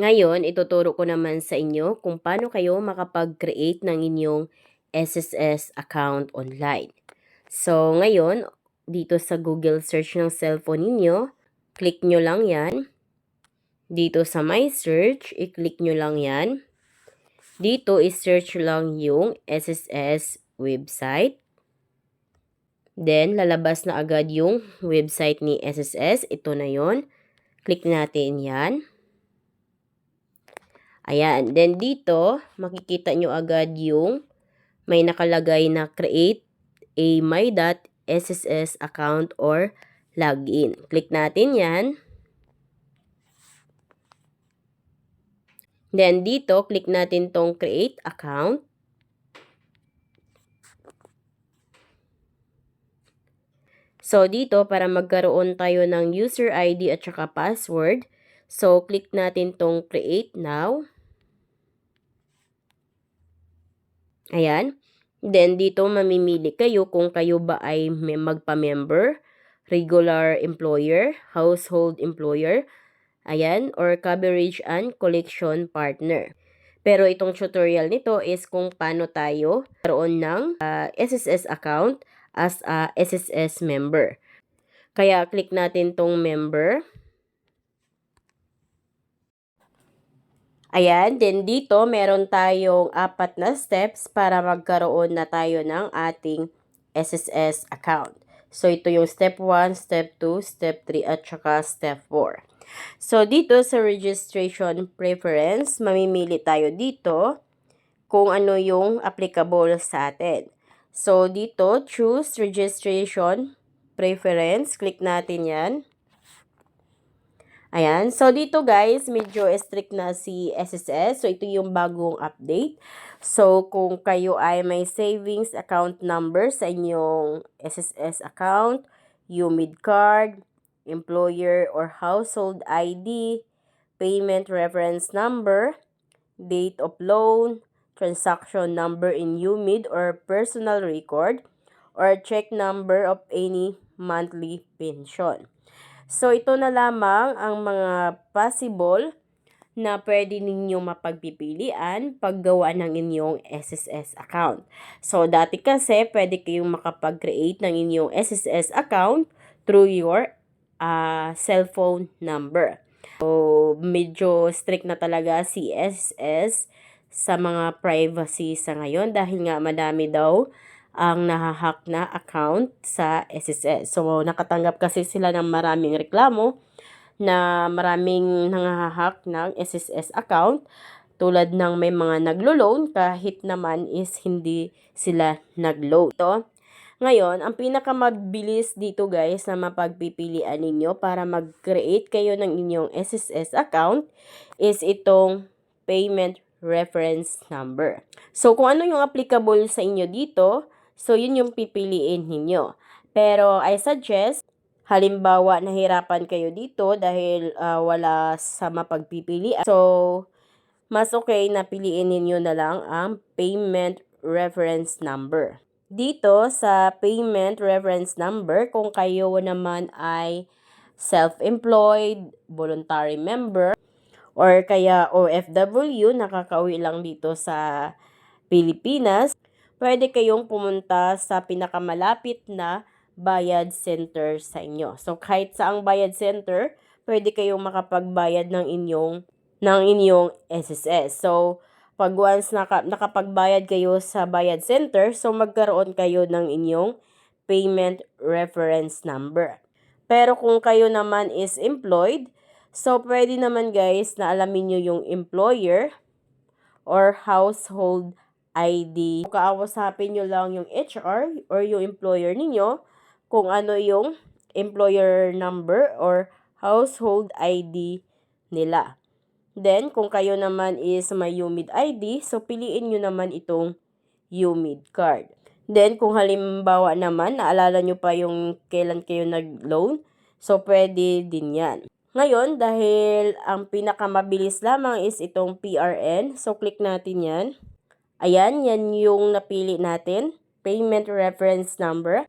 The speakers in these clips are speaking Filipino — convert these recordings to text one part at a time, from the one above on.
Ngayon, ituturo ko naman sa inyo kung paano kayo makapag-create ng inyong SSS account online. So, ngayon, dito sa Google search ng cellphone ninyo, click nyo lang yan. Dito sa My Search, i-click nyo lang yan. Dito, i-search lang yung SSS website. Then, lalabas na agad yung website ni SSS. Ito na yon. Click natin yan. Ayan. Then, dito, makikita nyo agad yung may nakalagay na create a my.sss account or login. Click natin yan. Then, dito, click natin tong create account. So, dito, para magkaroon tayo ng user ID at saka password, so, click natin tong create now. Ayan. Then, dito, mamimili kayo kung kayo ba ay magpa-member, regular employer, household employer, ayan, or coverage and collection partner. Pero itong tutorial nito is kung paano tayo karoon ng SSS account as a SSS member. Kaya click natin tong member. Ayan, then dito meron tayong 4 na steps para magkaroon na tayo ng ating SSS account. So ito yung step 1, step 2, step 3 at saka step 4. So dito sa registration preference, mamimili tayo dito kung ano yung applicable sa atin. So dito, choose registration preference, click natin yan. Ayan. So, dito guys, medyo strict na si SSS. So, ito yung bagong update. So, kung kayo ay may savings account number sa inyong SSS account, UMID card, employer or household ID, payment reference number, date of loan, transaction number in UMID or personal record, or check number of any monthly pension. So, ito na lamang ang mga possible na pwede ninyong mapagpipilian paggawa ng inyong SSS account. So, dati kasi pwede kayong makapag-create ng inyong SSS account through your cellphone number. So, medyo strict na talaga si SSS sa mga privacy sa ngayon dahil nga madami daw ang nahahack na account sa SSS. So, nakatanggap kasi sila ng maraming reklamo na maraming nangahahack ng SSS account tulad ng may mga naglo-loan kahit naman is hindi sila nag-loan. Ngayon, ang pinakamabilis dito guys na mapagpipilian ninyo para mag-create kayo ng inyong SSS account is itong payment reference number. So, kung ano yung applicable sa inyo dito, so yun yung pipiliin ninyo. Pero I suggest, halimbawa nahirapan kayo dito dahil wala sa mapagpipilian. So, mas okay na piliin ninyo na lang ang payment reference number. Dito sa payment reference number, kung kayo naman ay self-employed, voluntary member, or kaya OFW, nakakauwi lang dito sa Pilipinas, pwede kayong pumunta sa pinakamalapit na bayad center sa inyo. So, kahit saang bayad center, pwede kayong makapagbayad ng inyong SSS. So, pag once nakapagbayad kayo sa bayad center, so magkaroon kayo ng inyong payment reference number. Pero kung kayo naman is employed, so pwede naman guys na alamin nyo yung employer or household ID. Kausapin nyo lang yung HR or yung employer ninyo kung ano yung employer number or household ID nila. Then, kung kayo naman is may UMID ID, so piliin nyo naman itong UMID card. Then, kung halimbawa naman, naalala nyo pa yung kailan kayo nag-loan, so pwede din yan. Ngayon, dahil ang pinakamabilis lamang is itong PRN, so click natin yan. Ayan, yan yung napili natin, payment reference number.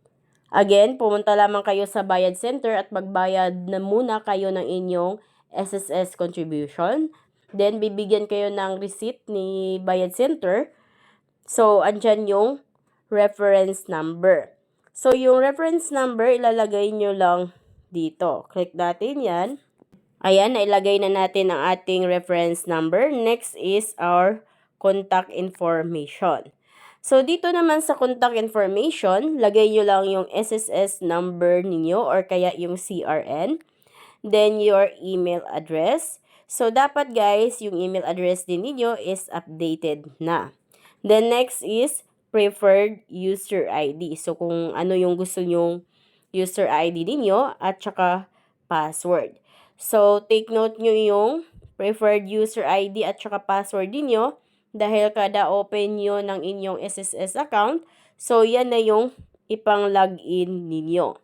Again, pumunta lamang kayo sa bayad center at magbayad na muna kayo ng inyong SSS contribution. Then, bibigyan kayo ng receipt ni Bayad Center. So, andyan yung reference number. So, yung reference number, ilalagay nyo lang dito. Click natin yan. Ayan, nailagay na natin ang ating reference number. Next is our contact information. So, dito naman sa contact information, lagay nyo lang yung SSS number ninyo or kaya yung CRN. Then, your email address. So, dapat guys, yung email address din ninyo is updated na. Then, next is preferred user ID. So, kung ano yung gusto nyong user ID ninyo at saka password. So, take note nyo yung preferred user ID at saka password ninyo dahil kada open nyo ng inyong SSS account, so yan na yung ipang login ninyo.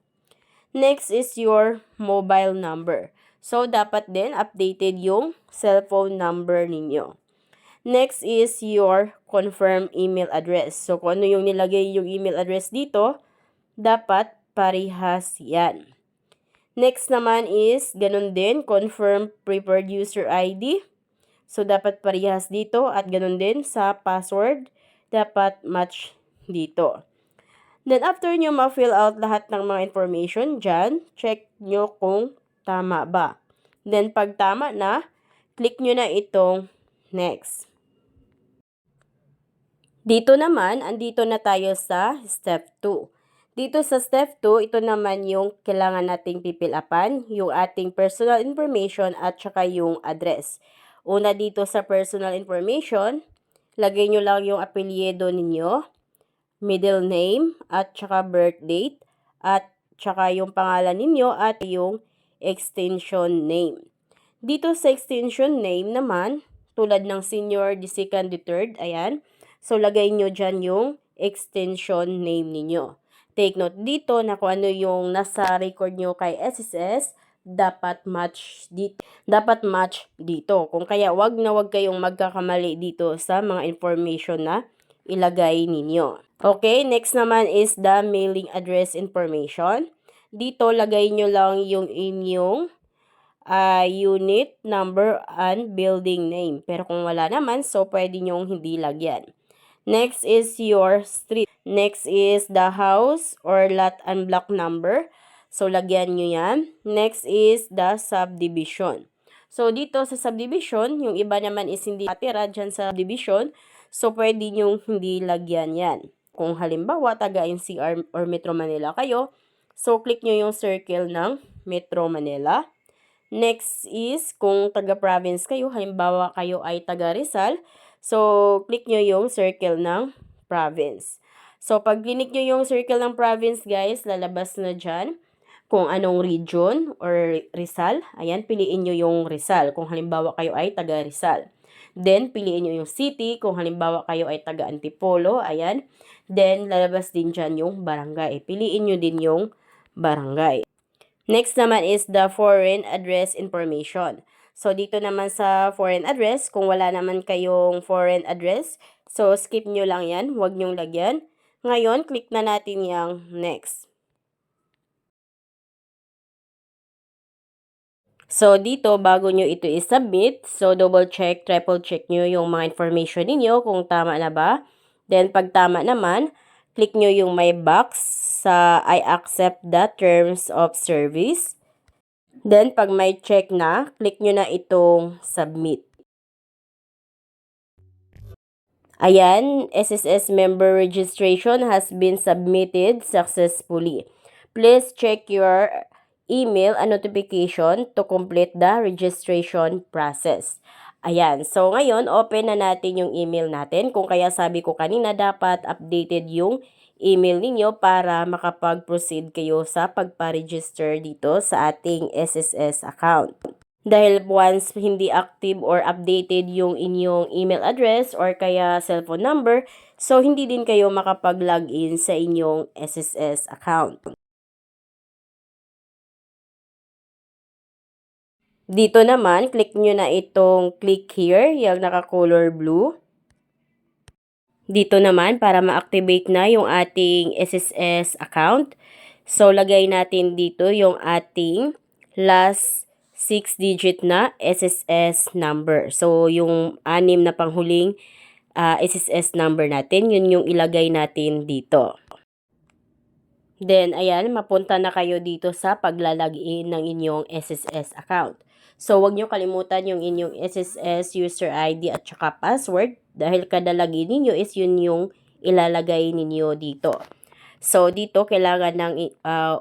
Next is your mobile number. So, dapat din updated yung cellphone number ninyo. Next is your confirm email address. So, kung ano yung nilagay yung email address dito, dapat parehas yan. Next naman is, ganun din, confirm preferred user ID. So, dapat parehas dito at ganun din sa password, dapat match dito. Then, after nyo ma-fill out lahat ng mga information dyan, check nyo kung tama ba. Then, pag tama na, click nyo na itong next. Dito naman, andito na tayo sa step 2. Dito sa step 2, ito naman yung kailangan nating pipilapan, yung ating personal information at saka yung address. Una dito sa personal information, lagay nyo lang yung apelyido ninyo, middle name, at saka birth date, at saka yung pangalan ninyo at yung extension name. Dito sa extension name naman, tulad ng senior, the second, the third, ayan. So, lagay nyo dyan yung extension name ninyo. Take note dito na kung ano yung nasa record nyo kay SSS, dapat match dito. Kung kaya wag na wag kayong magkakamali dito sa mga information na ilagay ninyo. Okay, next naman is the mailing address information. Dito, lagay nyo lang yung inyong unit, number, and building name. Pero kung wala naman, so pwede nyong hindi lagyan. Next is your street. Next is the house or lot and block number. So, lagyan nyo yan. Next is the subdivision. So, dito sa subdivision, yung iba naman is hindi natira dyan sa subdivision. So, pwede nyo hindi lagyan yan. Kung halimbawa, taga NCR or Metro Manila kayo, so, click nyo yung circle ng Metro Manila. Next is, kung taga-province kayo, halimbawa kayo ay taga Rizal, so, click nyo yung circle ng province. So, pag click nyo yung circle ng province, guys, lalabas na dyan kung anong region or Rizal. Ayan, piliin nyo yung Rizal kung halimbawa kayo ay taga Rizal. Then, piliin nyo yung city kung halimbawa kayo ay taga Antipolo. Ayan. Then, lalabas din dyan yung barangay. Piliin nyo din yung barangay. Next naman is the foreign address information. So, dito naman sa foreign address, kung wala naman kayong foreign address, so skip nyo lang yan, huwag nyong lagyan. Ngayon, click na natin yung next. So, dito, bago nyo ito i-submit, so double check, triple check nyo yung mga information ninyo kung tama na ba. Then, pag tama naman, click nyo yung may box sa I accept the terms of service. Then, pag may check na, click nyo na itong submit. Ayan, SSS member registration has been submitted successfully. Please check your email and notification to complete the registration process. Ayan, so ngayon, open na natin yung email natin. Kung kaya sabi ko kanina, dapat updated yung email ninyo para makapag-proceed kayo sa pagpa-register dito sa ating SSS account. Dahil once hindi active or updated yung inyong email address or kaya cellphone number, so hindi din kayo makapag-login sa inyong SSS account. Dito naman, click nyo na itong click here, yung naka-color blue. Dito naman, para ma-activate na yung ating SSS account, so lagay natin dito yung ating last 6-digit na SSS number. So, yung 6 na panghuling SSS number natin, yun yung ilagay natin dito. Then, ayan, mapunta na kayo dito sa paglalagin ng inyong SSS account. So, huwag nyo kalimutan yung inyong SSS user ID at saka password dahil kada login ninyo is yun yung ilalagay ninyo dito. So, dito kailangan ng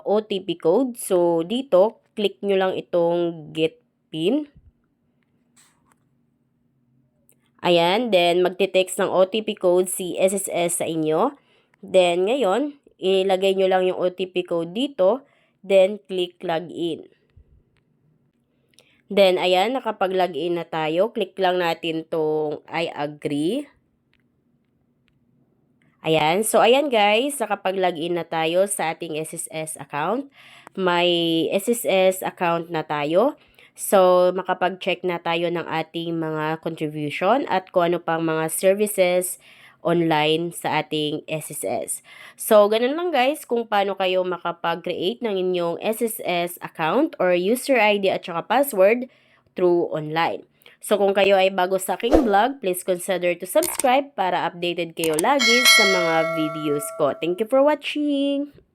OTP code. So, dito, click nyo lang itong get PIN. Ayan, then magte-text ng OTP code si SSS sa inyo. Then, ngayon, ilagay nyo lang yung OTP code dito, then click login. Then, ayan, nakapag-login na tayo. Click lang natin tong I agree. Ayan, so ayan guys, nakapag-login na tayo sa ating SSS account. May SSS account na tayo. So, makapag-check na tayo ng ating mga contribution at kung ano pang mga services online sa ating SSS. So, ganun lang guys kung paano kayo makapag-create ng inyong SSS account or user ID at saka password through online. So, kung kayo ay bago sa aking vlog, please consider to subscribe para updated kayo lagi sa mga videos ko. Thank you for watching!